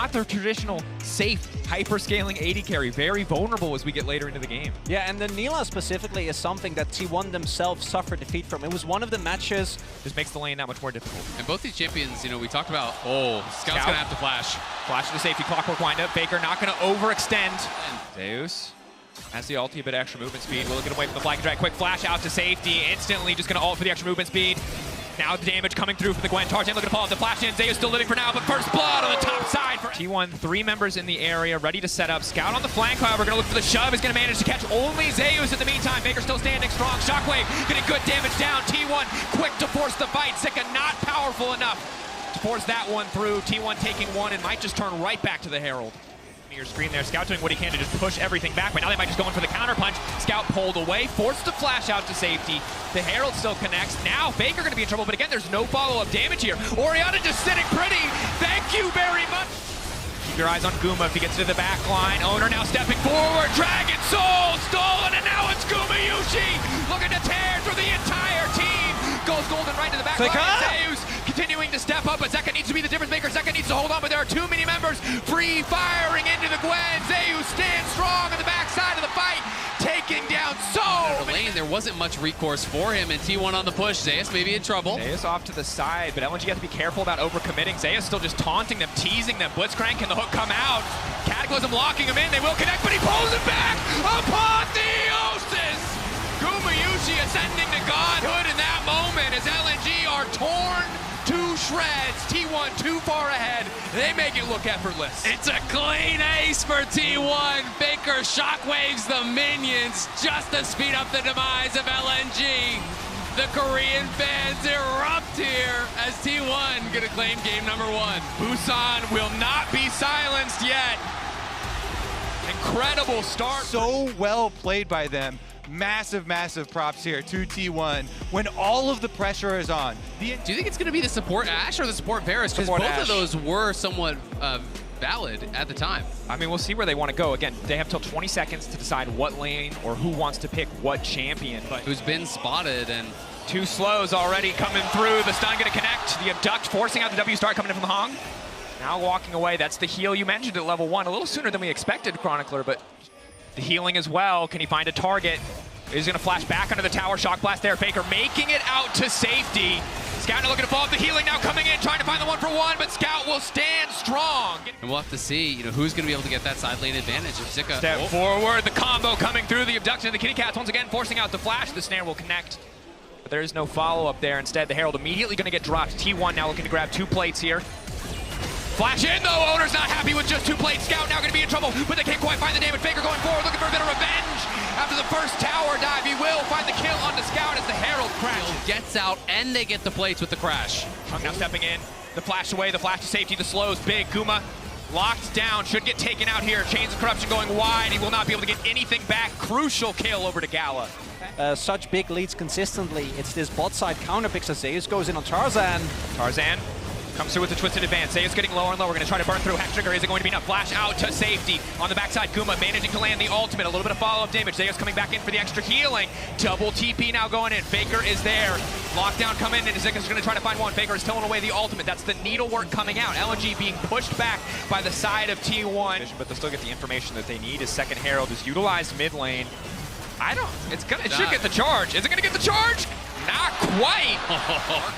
not the traditional safe, hyper-scaling AD carry. Very vulnerable as we get later into the game. Yeah, and the Nila specifically is something that T1 themselves suffered defeat from. It was one of the matches. Just makes the lane that much more difficult. And both these champions, you know, we talked about, Scout's gonna have to flash. Flash to the safety, clockwork windup. Faker not gonna overextend. And Zeus has the ulti, a bit of extra movement speed. Will get away from the flank drag. Quick flash out to safety. Instantly just gonna ult for the extra movement speed. Now the damage coming through for the Gwen. Tarzan looking to follow up the flash in. Zeus still living for now, but first blood on the top side for T1. 3 members in the area, ready to set up. Scout on the flank, however, gonna look for the shove. Is gonna manage to catch only Zeus in the meantime. Faker still standing strong. Shockwave getting good damage down. T1 quick to force the fight. Sika not powerful enough to force that one through. T1 taking one and might just turn right back to the Herald. Your screen there. Scout doing what he can to just push everything back, but now they might just go in for the counter punch. Scout pulled away, forced to flash out to safety. The Herald still connects. Now Faker going to be in trouble, but again, there's no follow-up damage here. Orianna just sitting pretty. Thank you very much. Keep your eyes on Guma if he gets to the back line. Owner now stepping forward. Dragon Soul stolen, and now it's Guma Yushi looking to tear through the entire team. Goes golden right to the back line. Zeus continuing to step up, but Zeka needs to be the difference maker. Zeka needs to hold on, but there are too many members free firing into the Gwen. Zeus stands strong on the backside of the fight, taking down so many. There wasn't much recourse for him, and T1 on the push. Zeus may be in trouble. Zeus off to the side, but LNG has to be careful about overcommitting. Zeus still just taunting them, teasing them. Blitzcrank, can the hook come out? Cataclysm locking him in. They will connect, but he pulls it back. Apotheosis! Guma Yushi ascending to godhood in that moment as LNG are torn to shreds. T1 too far ahead. They make it look effortless. It's a clean ace for T1. Faker shockwaves the minions just to speed up the demise of LNG. The Korean fans erupt here as T1 gonna claim game number 1. Busan will not be silenced yet. Incredible start. So well played by them. Massive, massive props here to T1 when all of the pressure is on. Do you think it's going to be the support Ashe or the support Varus? Because Support both Ashe. of those were somewhat valid at the time. I mean, we'll see where they want to go. Again, they have till 20 seconds to decide what lane or who wants to pick what champion. But who's been spotted and 2 slows already coming through. The stun going to connect. The abduct forcing out the W star coming in from the Hong. Now walking away. That's the heal you mentioned at level 1. A little sooner than we expected, Chronicler, but the healing as well. Can he find a target? He's going to flash back under the tower. Shock blast there. Faker making it out to safety. Scout now looking to follow up the healing, now coming in, trying to find the 1-for-1, but Scout will stand strong. And we'll have to see, who's going to be able to get that side lane advantage if Zika. Step forward, the combo coming through, the abduction of the Kitty Cats once again, forcing out the flash. The snare will connect, but there is no follow-up there. Instead, the Herald immediately going to get dropped. T1 now looking to grab 2 plates here. Flash in though, Owner's not happy with just 2 plates. Scout now going to be in trouble, but they can't quite find the damage. Faker going forward, looking for a bit of revenge. After the first tower dive, he will find the kill on the Scout as the Herald crashes. Gets out, and they get the plates with the crash. Hung now stepping in, the flash away, the flash to safety, the slows, big. Guma locked down, should get taken out here. Chains of Corruption going wide, he will not be able to get anything back. Crucial kill over to Gala. Such big leads consistently. It's this bot side counter picks as Zeus goes in on Tarzan. Tarzan comes through with the twisted advance. Zeus getting lower and lower. Going to try to burn through. Hex trigger. Is it going to be enough? Flash out to safety. On the backside, Guma managing to land the ultimate. A little bit of follow-up damage. Zeus coming back in for the extra healing. Double TP now going in. Faker is there. Lockdown coming in, and Zika's going to try to find one. Faker is towing away the ultimate. That's the needlework coming out. LNG being pushed back by the side of T1. But they'll still get the information that they need. His second Herald is utilized mid lane. It should get the charge. Is it going to get the charge? Not quite.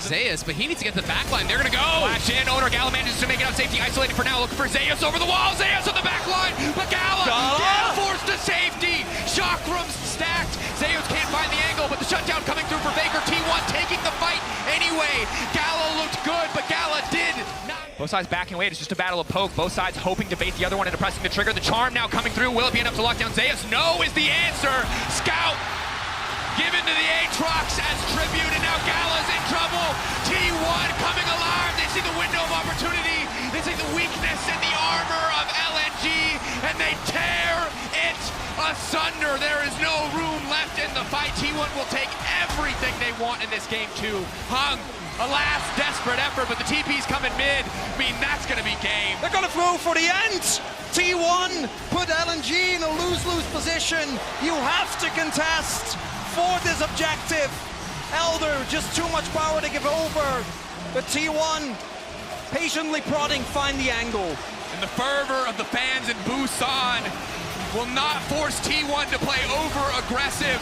Zeus, but he needs to get the back line. They're going to go. Flash in. Owner Gala manages to make it out safety. Isolated for now. Looking for Zeus over the wall. Zeus on the back line. But Gala forced to safety. Chakrams stacked. Zeus can't find the angle, but the shutdown coming through for Faker. T1 taking the fight anyway. Gala looked good, but Gala did not. Both sides backing away. It's just a battle of poke. Both sides hoping to bait the other one into pressing the trigger. The charm now coming through. Will it be enough to lock down Zeus? No is the answer. Scout given to the Aatrox as tribute, and now Gala's in trouble. T1 coming alive. They see the window of opportunity. They see the weakness in the armor of LNG, and they tear it asunder. There is no room left in the fight. T1 will take everything they want in this game too. Hung, a last desperate effort, but the TP's coming mid. I mean, that's going to be game. They're going to throw for the end. T1 put LNG in a lose-lose position. You have to contest for this objective. Elder, just too much power to give over. But T1 patiently prodding, find the angle. And the fervor of the fans in Busan will not force T1 to play over-aggressive.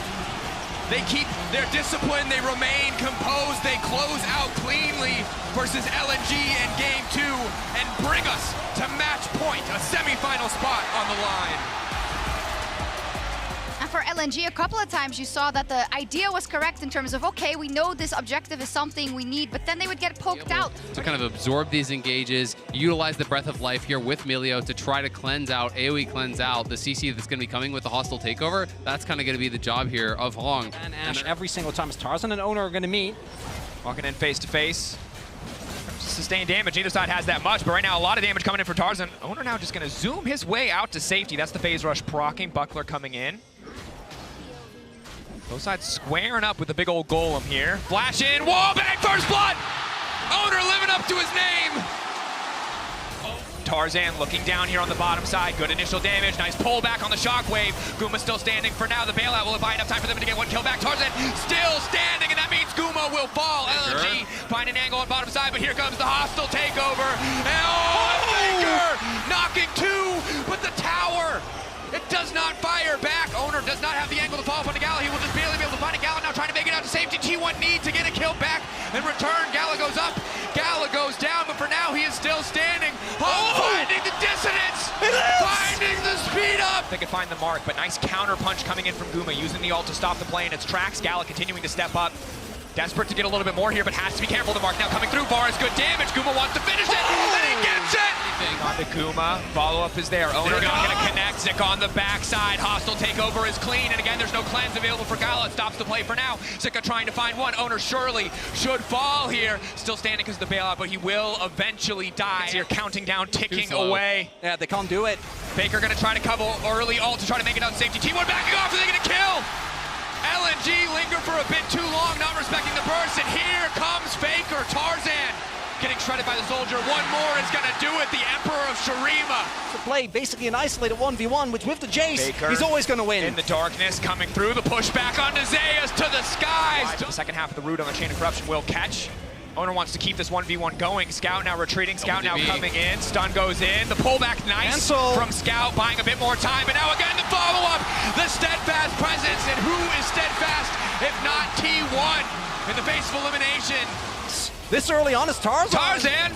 They keep their discipline, they remain composed, they close out cleanly versus LNG in game 2 and bring us to match point, a semifinal spot on the line. And for LNG, a couple of times you saw that the idea was correct in terms of, okay, we know this objective is something we need, but then they would get poked out. To kind of absorb these engages, utilize the Breath of Life here with Milio to try to cleanse out, AoE cleanse out the CC that's going to be coming with the hostile takeover. That's kind of going to be the job here of Hong. And Ash, every single time as Tarzan and Owner are going to meet. Walking in face to face. Sustained damage, neither side has that much, but right now a lot of damage coming in for Tarzan. Owner now just going to zoom his way out to safety. That's the phase rush proccing, Buckler coming in. Both sides squaring up with the big old golem here. Flash in, wall bang, first blood! Owner living up to his name! Tarzan looking down here on the bottom side. Good initial damage, nice pullback on the shockwave. Guma still standing for now. The bailout will buy enough time for them to get one kill back. Tarzan still standing, and that means Guma will fall. LNG find an angle on bottom side, but here comes the hostile takeover. And Faker knocking 2, but the tower, it does not fire back. Owner does not have the angle to fall upon the Gala. He will just barely be able to find a Gala now, trying to make it out to safety. T1 need to get a kill back and return. Gala goes up, Gala goes down, but for now he is still standing. Finding the dissonance, finding the speed up. They could find the mark, but nice counter punch coming in from Guma, using the ult to stop the play in its tracks. Gala continuing to step up. Desperate to get a little bit more here, but has to be careful. The mark now coming through. Bars, good damage. Guma wants to finish it, and he gets it! On to Guma. Follow-up is there. Owner not going to connect. Zik on the backside. Hostile takeover is clean, and again, there's no cleanse available for Gala. It stops the play for now. Zika trying to find one. Owner surely should fall here. Still standing because of the bailout, but he will eventually die. Here, counting down, ticking away. Yeah, they can't do it. Baker going to try to cover early ult to try to make it out safety. T1 backing off. Are they going to kill? LNG linger for a bit too long, not respecting the burst, and here comes Faker. Tarzan getting shredded by the soldier. One more is going to do it, the Emperor of Shurima. To play basically an isolated 1v1, which with the Jace, Baker he's always going to win. In the darkness, coming through, the pushback on Zeus to the skies. The second half of the route on the Chain of Corruption will catch. Owner wants to keep this 1v1 going. Scout now retreating, Scout now coming in. Stun goes in, the pullback nice from Scout, buying a bit more time, but now again the follow-up, the steadfast presence, and who is steadfast if not T1 in the face of elimination? This early on is Tarzan. Tarzan,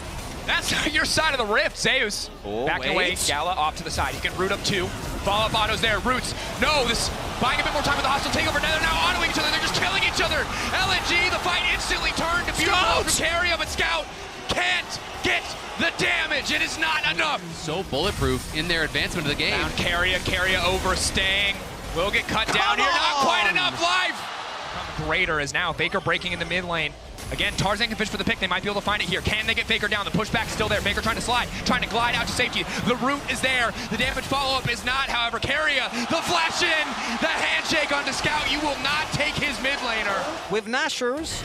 that's your side of the rift. Zeus backing away, Gala off to the side. He can root up 2. Follow-up autos there, Roots. No, this buying a bit more time with the hostile takeover. Now they're autoing each other. They're just killing each other. LNG, the fight instantly turned to beautiful from Carrier, but Scout can't get the damage. It is not enough. So bulletproof in their advancement of the game. Down Carrier overstaying. Will get cut down here. Not quite enough life. Greater is now Faker breaking in the mid lane. Again, Tarzan can fish for the pick. They might be able to find it here. Can they get Faker down? The pushback's still there. Faker trying to slide, trying to glide out to safety. The root is there. The damage follow-up is not, however. Carrier, the flash in, the handshake onto Scout. You will not take his mid laner. With Nashers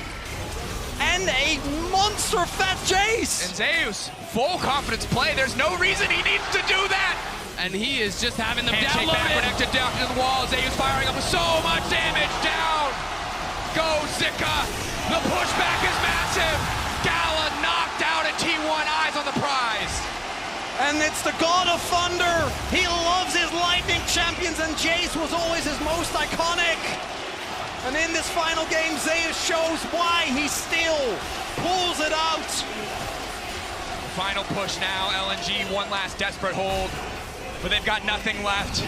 and a monster fat Jace. And Zeus, full confidence play. There's no reason he needs to do that. And he is just having them handshake downloaded. Back connected down to the wall. Zeus firing up with so much damage down. Go Zika. The pushback is massive. Gala knocked out, and T1 eyes on the prize. And it's the God of Thunder. He loves his lightning champions, and Jace was always his most iconic. And in this final game, Zeus shows why he still pulls it out. Final push now, LNG, one last desperate hold, but they've got nothing left.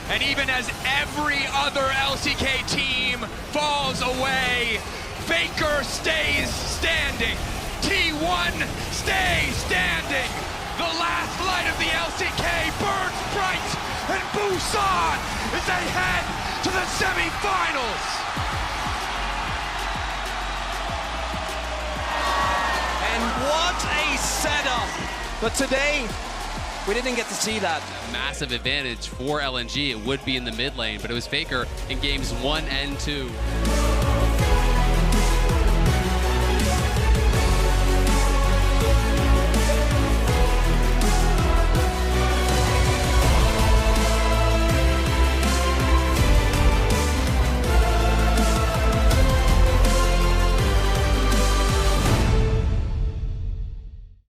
And even as every other LCK team falls away, Faker stays standing. T1 stays standing. The last light of the LCK burns bright, and Busan is ahead to the semifinals. And what a setup. But today, we didn't get to see that. Massive advantage for LNG. It would be in the mid lane, but it was Faker in games 1 and 2.